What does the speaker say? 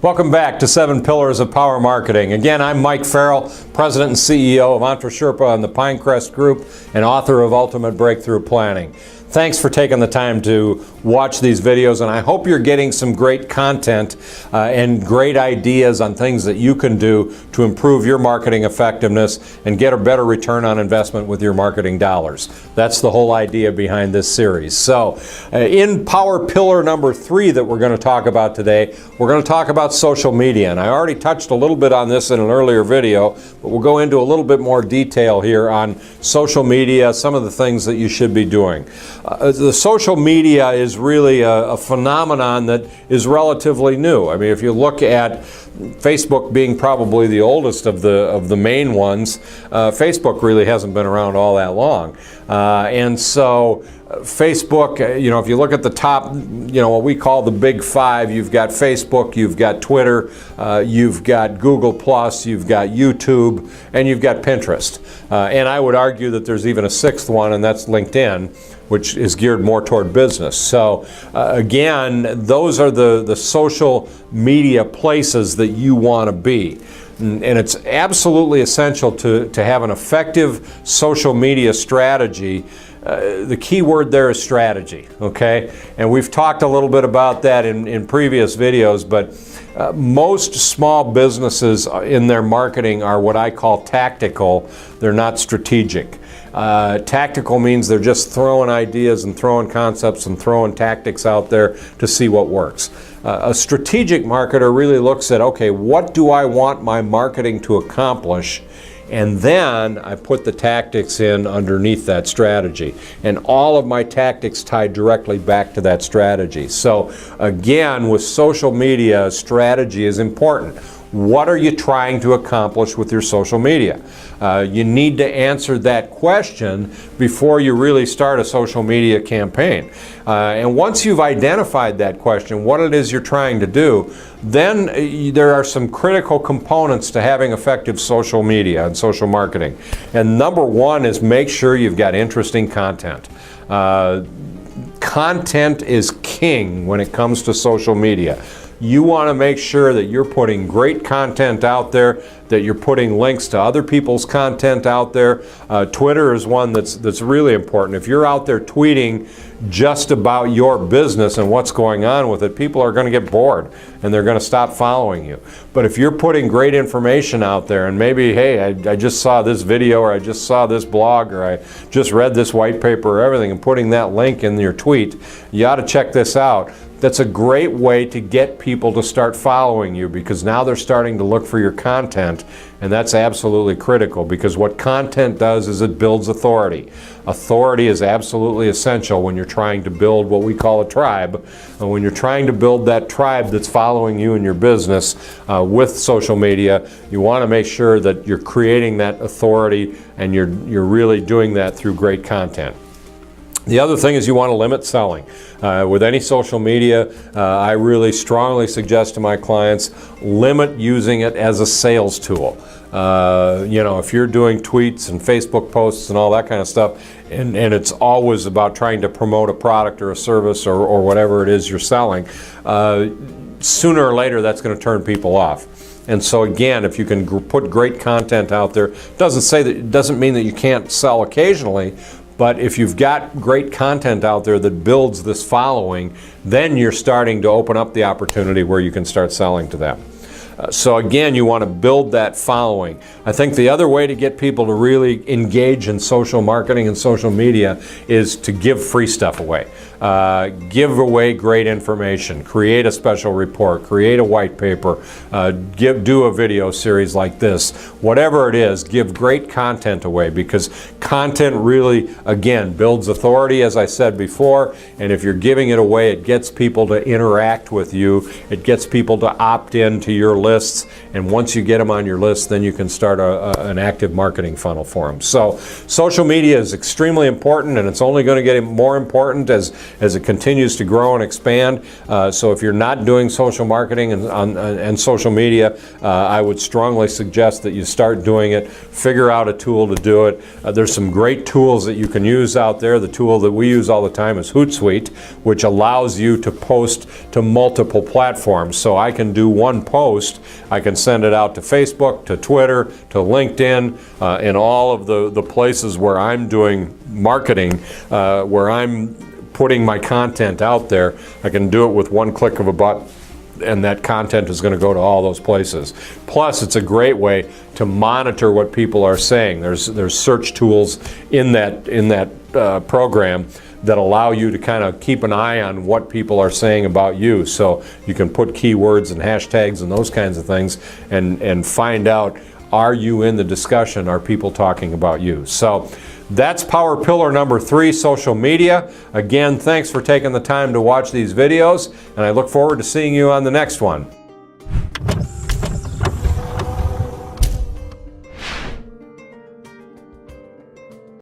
Welcome back to 7 Pillars of Power Marketing. Again, I'm Mike Farrell, President and CEO of EntreSherpa and the Pinecrest Group and author of Ultimate Breakthrough Planning. Thanks for taking the time to watch these videos, and I hope you're getting some great content and great ideas on things that you can do to improve your marketing effectiveness and get a better return on investment with your marketing dollars. That's the whole idea behind this series. So, in Power Pillar number 3 that we're going to talk about today, we're going to talk about social media. And I already touched a little bit on this in an earlier video, but we'll go into a little bit more detail here on social media, some of the things that you should be doing. The social media is really a phenomenon that is relatively new. I mean, if you look at Facebook being probably the oldest of the main ones, Facebook really hasn't been around all that long. And so Facebook, if you look at the top, what we call the big 5, you've got Facebook, you've got Twitter, you've got Google+, you've got YouTube, and you've got Pinterest. And I would argue that there's even a 6th one, and that's LinkedIn, which is geared more toward business. So again, those are the social media places that you want to be. And it's absolutely essential to have an effective social media strategy. The key word there is strategy, okay? And we've talked a little bit about that in previous videos, but most small businesses in their marketing are what I call tactical. They're not strategic. Tactical means they're just throwing ideas and throwing concepts and throwing tactics out there to see what works. A strategic marketer really looks at, okay, what do I want my marketing to accomplish? And then I put the tactics in underneath that strategy. And all of my tactics tie directly back to that strategy. So again, with social media, strategy is important. What are you trying to accomplish with your social media? You need to answer that question before you really start a social media campaign. And once you've identified that question, what it is you're trying to do, then there are some critical components to having effective social media and social marketing. And number 1 is make sure you've got interesting content. Content is king when it comes to social media. You want to make sure that you're putting great content out there, that you're putting links to other people's content out there. Twitter is one that's really important. If you're out there tweeting just about your business and what's going on with it, people are going to get bored and they're going to stop following you. But if you're putting great information out there and maybe, hey, I just saw this video or I just saw this blog or I just read this white paper or everything, and putting that link in your tweet, you ought to check this out. That's a great way to get people to start following you, because now they're starting to look for your content, and that's absolutely critical, because what content does is it builds authority. Authority is absolutely essential when you're trying to build what we call a tribe. And when you're trying to build that tribe that's following you in your business with social media, you want to make sure that you're creating that authority and you're really doing that through great content. The other thing is you want to limit selling. With any social media, I really strongly suggest to my clients, limit using it as a sales tool. If you're doing tweets and Facebook posts and all that kind of stuff, and it's always about trying to promote a product or a service or whatever it is you're selling, sooner or later that's going to turn people off. And so again, if you can put great content out there, doesn't mean that you can't sell occasionally. But if you've got great content out there that builds this following, then you're starting to open up the opportunity where you can start selling to them. So again, you want to build that following. I think the other way to get people to really engage in social marketing and social media is to give free stuff away. Give away great information, create a special report, create a white paper, do a video series like this. Whatever it is, give great content away, because content really, again, builds authority, as I said before, and if you're giving it away, it gets people to interact with you, it gets people to opt in to your lists, and once you get them on your list, then you can start an active marketing funnel for them. So social media is extremely important, and it's only going to get more important as it continues to grow and expand. So if you're not doing social marketing and social media, I would strongly suggest that you start doing it. Figure out a tool to do it. There's some great tools that you can use out there. The tool that we use all the time is Hootsuite, which allows you to post to multiple platforms. So I can do one post, I can send it out to Facebook, to Twitter, to LinkedIn, and all of the places where I'm doing marketing, where I'm putting my content out there. I can do it with one click of a button, and that content is going to go to all those places. Plus, it's a great way to monitor what people are saying. There's search tools in that program that allow you to kind of keep an eye on what people are saying about you. So you can put keywords and hashtags and those kinds of things and find out, are you in the discussion? Are people talking about you? So that's power pillar number 3, social media. Again, thanks for taking the time to watch these videos, and I look forward to seeing you on the next one.